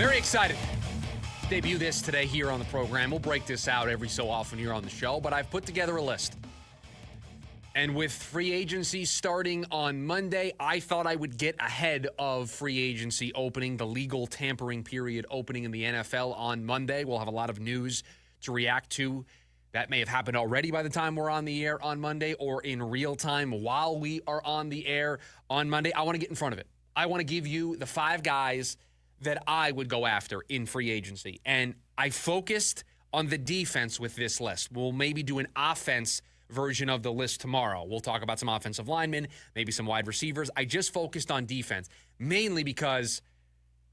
Very excited to debut this today here on the program. We'll break this out every so often here on the show, but I've put together a list. And with free agency starting on Monday, I thought I would get ahead of free agency opening, the legal tampering period opening in the NFL on Monday. We'll have a lot of news to react to. That may have happened already by the time we're on the air on Monday or in real time while we are on the air on Monday. I want to get in front of it. I want to give you the 5 guys that I would go after in free agency. And I focused on the defense with this list. We'll maybe do an offense version of the list tomorrow. We'll talk about some offensive linemen, maybe some wide receivers. I just focused on defense, mainly because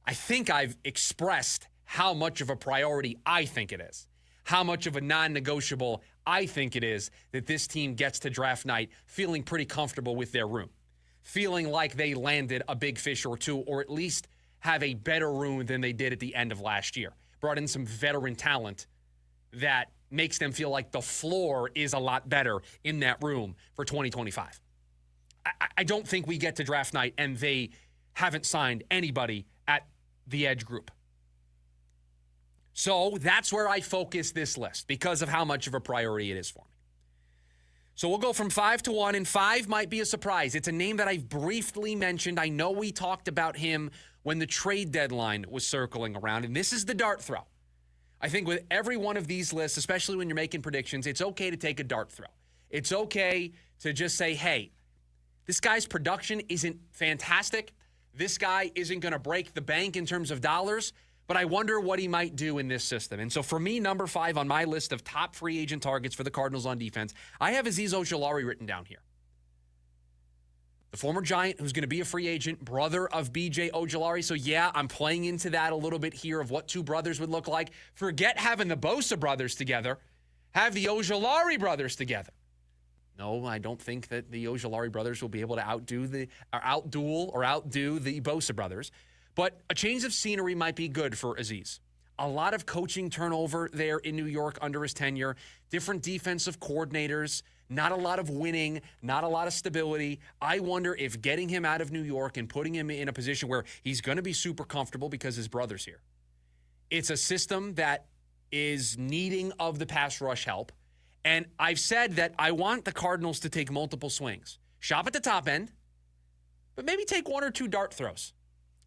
I think I've expressed how much of a priority I think it is, how much of a non-negotiable I think it is that this team gets to draft night feeling pretty comfortable with their room, feeling like they landed a big fish or two, or at least have a better room than they did at the end of last year. Brought in some veteran talent that makes them feel like the floor is a lot better in that room for 2025. I don't think we get to draft night and they haven't signed anybody at the edge group. So that's where I focus this list because of how much of a priority it is for me. So we'll go from 5 to 1, and 5 might be a surprise. It's a name that I've briefly mentioned. I know we talked about him when the trade deadline was circling around, and this is the dart throw. I think with every one of these lists, especially when you're making predictions, it's okay to take a dart throw. It's okay to just say, hey, this guy's production isn't fantastic. This guy isn't going to break the bank in terms of dollars, but I wonder what he might do in this system. And so for me, number 5 on my list of top free agent targets for the Cardinals on defense, I have Azeez Ojulari written down here. The former Giant who's going to be a free agent, brother of B.J. Ojulari. So, yeah, I'm playing into that a little bit here of what 2 brothers would look like. Forget having the Bosa brothers together. Have the Ojulari brothers together. No, I don't think that the Ojulari brothers will be able to outdo the Bosa brothers. But a change of scenery might be good for Azeez. A lot of coaching turnover there in New York under his tenure. Different defensive coordinators. Not a lot of winning. Not a lot of stability. I wonder if getting him out of New York and putting him in a position where he's going to be super comfortable because his brother's here. It's a system that is needing of the pass rush help. And I've said that I want the Cardinals to take multiple swings. Shop at the top end, but maybe take 1 or 2 dart throws.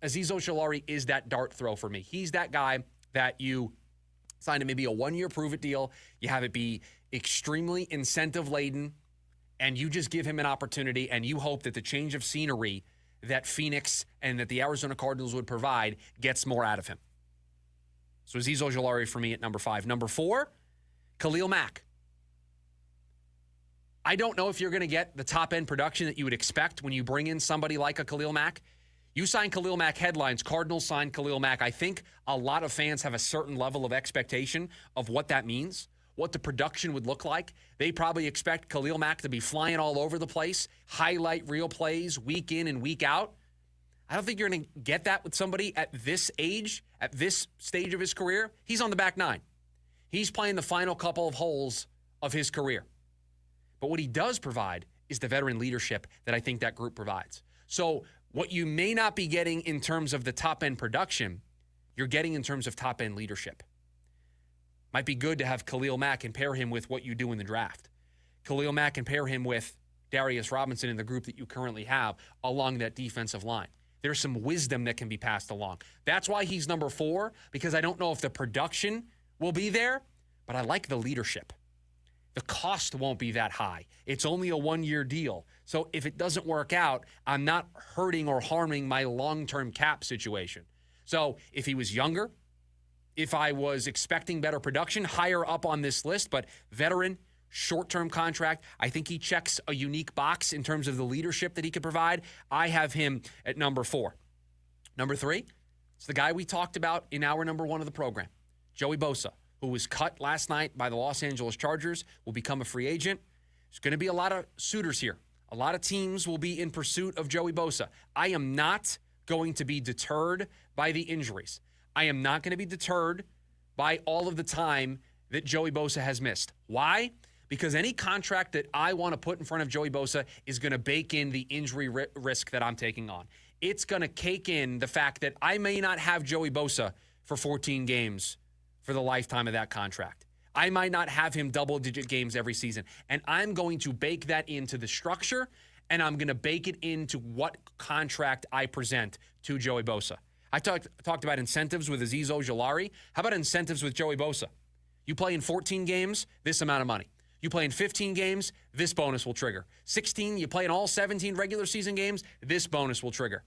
Azeez Ojulari is that dart throw for me. He's that guy that you sign him maybe a 1-year prove-it deal. You have it be extremely incentive-laden, and you just give him an opportunity, and you hope that the change of scenery that Phoenix and that the Arizona Cardinals would provide gets more out of him. So Azeez Ojulari for me at number 5. Number 4, Khalil Mack. I don't know if you're going to get the top-end production that you would expect when you bring in somebody like a Khalil Mack. You sign Khalil Mack headlines, Cardinals sign Khalil Mack. I think a lot of fans have a certain level of expectation of what that means, what the production would look like. They probably expect Khalil Mack to be flying all over the place, highlight real plays week in and week out. I don't think you're going to get that with somebody at this age, at this stage of his career. He's on the back 9. He's playing the final couple of holes of his career. But what he does provide is the veteran leadership that I think that group provides. So what you may not be getting in terms of the top-end production, you're getting in terms of top-end leadership. Might be good to have Khalil Mack and pair him with what you do in the draft. Khalil Mack and pair him with Darius Robinson in the group that you currently have along that defensive line. There's some wisdom that can be passed along. That's why he's number 4, because I don't know if the production will be there, but I like the leadership. The cost won't be that high. It's only a 1-year deal. So if it doesn't work out, I'm not hurting or harming my long-term cap situation. So if he was younger, if I was expecting better production, higher up on this list, but veteran, short-term contract, I think he checks a unique box in terms of the leadership that he could provide. I have him at number 4. Number 3, it's the guy we talked about in hour number 1 of the program, Joey Bosa, who was cut last night by the Los Angeles Chargers, will become a free agent. There's going to be a lot of suitors here. A lot of teams will be in pursuit of Joey Bosa. I am not going to be deterred by the injuries. I am not going to be deterred by all of the time that Joey Bosa has missed. Why? Because any contract that I want to put in front of Joey Bosa is going to bake in the injury risk that I'm taking on. It's going to cake in the fact that I may not have Joey Bosa for 14 games for the lifetime of that contract. I might not have him double-digit games every season, and I'm going to bake that into the structure, and I'm going to bake it into what contract I present to Joey Bosa. I talked about incentives with Azeez Ojulari. How about incentives with Joey Bosa? You play in 14 games, this amount of money. You play in 15 games, this bonus will trigger. 16, you play in all 17 regular season games, this bonus will trigger.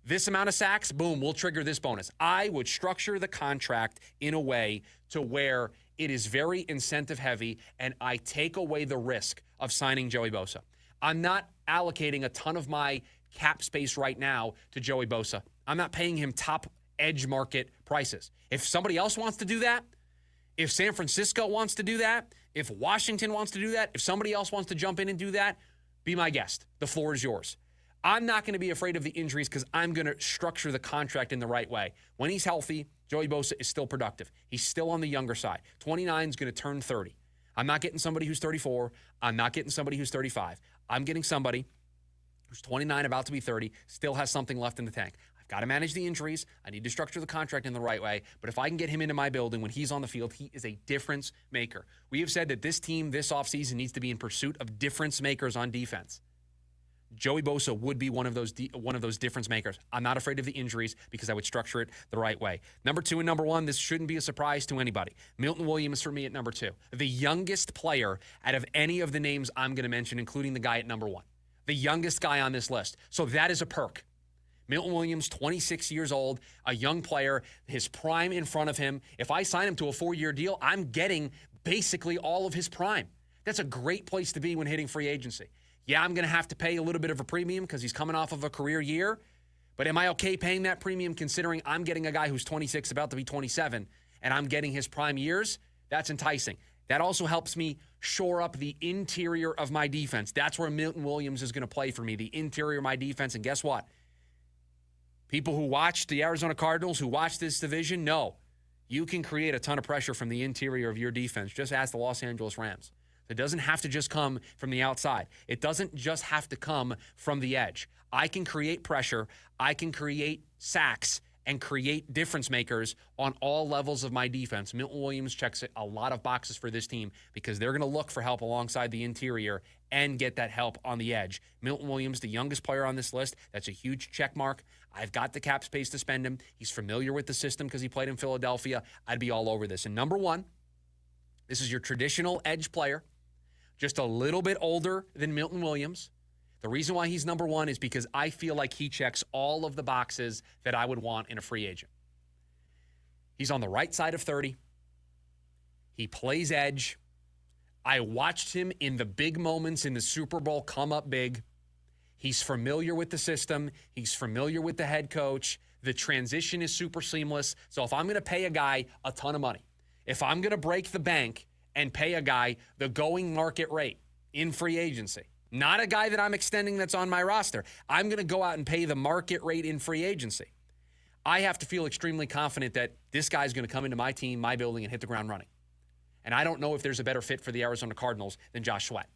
This amount of sacks, boom, will trigger this bonus. I would structure the contract in a way to where it is very incentive heavy and I take away the risk of signing Joey Bosa. I'm not allocating a ton of my cap space right now to Joey Bosa. I'm not paying him top edge market prices. If somebody else wants to do that, if San Francisco wants to do that, if Washington wants to do that, if somebody else wants to jump in and do that, be my guest. The floor is yours. I'm not going to be afraid of the injuries because I'm going to structure the contract in the right way. When he's healthy, Joey Bosa is still productive. He's still on the younger side. 29 is going to turn 30. I'm not getting somebody who's 34. I'm not getting somebody who's 35. I'm getting somebody who's 29, about to be 30, still has something left in the tank. I've got to manage the injuries. I need to structure the contract in the right way. But if I can get him into my building when he's on the field, he is a difference maker. We have said that this team this offseason needs to be in pursuit of difference makers on defense. Joey Bosa would be one of those difference makers. I'm not afraid of the injuries because I would structure it the right way. Number 2 and number 1, this shouldn't be a surprise to anybody. Milton Williams for me at number 2. The youngest player out of any of the names I'm going to mention, including the guy at number 1. The youngest guy on this list. So that is a perk. Milton Williams, 26 years old, a young player, his prime in front of him. If I sign him to a 4-year deal, I'm getting basically all of his prime. That's a great place to be when hitting free agency. Yeah, I'm going to have to pay a little bit of a premium because he's coming off of a career year. But am I okay paying that premium considering I'm getting a guy who's 26, about to be 27, and I'm getting his prime years? That's enticing. That also helps me shore up the interior of my defense. That's where Milton Williams is going to play for me, the interior of my defense. And guess what? People who watch the Arizona Cardinals, who watch this division, know you can create a ton of pressure from the interior of your defense. Just ask the Los Angeles Rams. It doesn't have to just come from the outside. It doesn't just have to come from the edge. I can create pressure. I can create sacks and create difference makers on all levels of my defense. Milton Williams checks a lot of boxes for this team because they're going to look for help alongside the interior and get that help on the edge. Milton Williams, the youngest player on this list, that's a huge check mark. I've got the cap space to spend him. He's familiar with the system because he played in Philadelphia. I'd be all over this. And number 1, this is your traditional edge player. Just a little bit older than Milton Williams. The reason why he's number 1 is because I feel like he checks all of the boxes that I would want in a free agent. He's on the right side of 30. He plays edge. I watched him in the big moments in the Super Bowl come up big. He's familiar with the system. He's familiar with the head coach. The transition is super seamless. So if I'm going to pay a guy a ton of money, if I'm going to break the bank and pay a guy the going market rate in free agency, not a guy that I'm extending that's on my roster, I'm going to go out and pay the market rate in free agency. I have to feel extremely confident that this guy's going to come into my team, my building, and hit the ground running. And I don't know if there's a better fit for the Arizona Cardinals than Josh Sweat.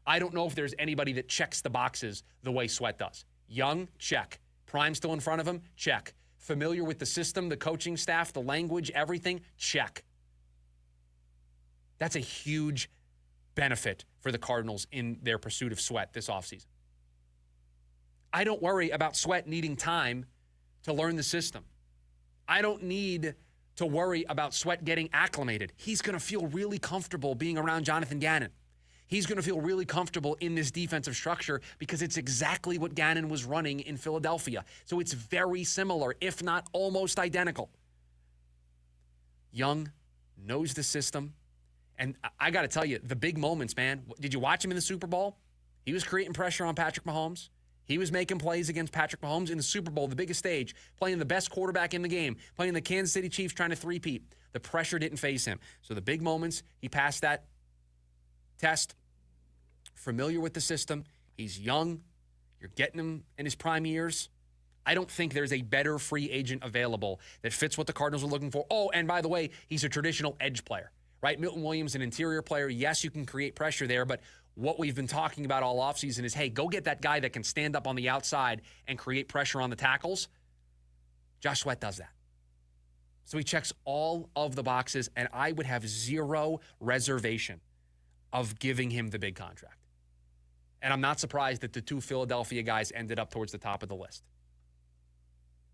I don't know if there's anybody that checks the boxes the way Sweat does. Young, check. Prime still in front of him, check. Familiar with the system, the coaching staff, the language, everything, check. That's a huge benefit for the Cardinals in their pursuit of Sweat this offseason. I don't worry about Sweat needing time to learn the system. I don't need to worry about Sweat getting acclimated. He's going to feel really comfortable being around Jonathan Gannon. He's going to feel really comfortable in this defensive structure because it's exactly what Gannon was running in Philadelphia. So it's very similar, if not almost identical. Young, knows the system. And I got to tell you, the big moments, man. Did you watch him in the Super Bowl? He was creating pressure on Patrick Mahomes. He was making plays against Patrick Mahomes in the Super Bowl, the biggest stage, playing the best quarterback in the game, playing the Kansas City Chiefs trying to three-peat. The pressure didn't faze him. So the big moments, he passed that test, familiar with the system. He's young. You're getting him in his prime years. I don't think there's a better free agent available that fits what the Cardinals are looking for. Oh, and by the way, he's a traditional edge player. Right, Milton Williams, an interior player. Yes, you can create pressure there, but what we've been talking about all offseason is, hey, go get that guy that can stand up on the outside and create pressure on the tackles. Josh Sweat does that. So he checks all of the boxes, and I would have zero reservation of giving him the big contract. And I'm not surprised that the two Philadelphia guys ended up towards the top of the list.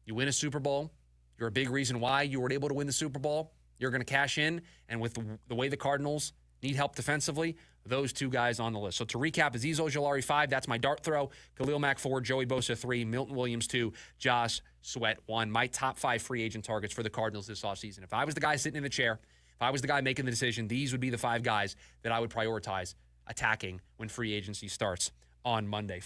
You win a Super Bowl. You're a big reason why you were able to win the Super Bowl. You're going to cash in. And with the way the Cardinals need help defensively, those two guys on the list. So to recap, Azeez Ojulari 5, that's my dart throw. Khalil Mack 4, Joey Bosa 3, Milton Williams 2, Josh Sweat 1. My top 5 free agent targets for the Cardinals this offseason. If I was the guy sitting in the chair, if I was the guy making the decision, these would be the 5 guys that I would prioritize attacking when free agency starts on Monday.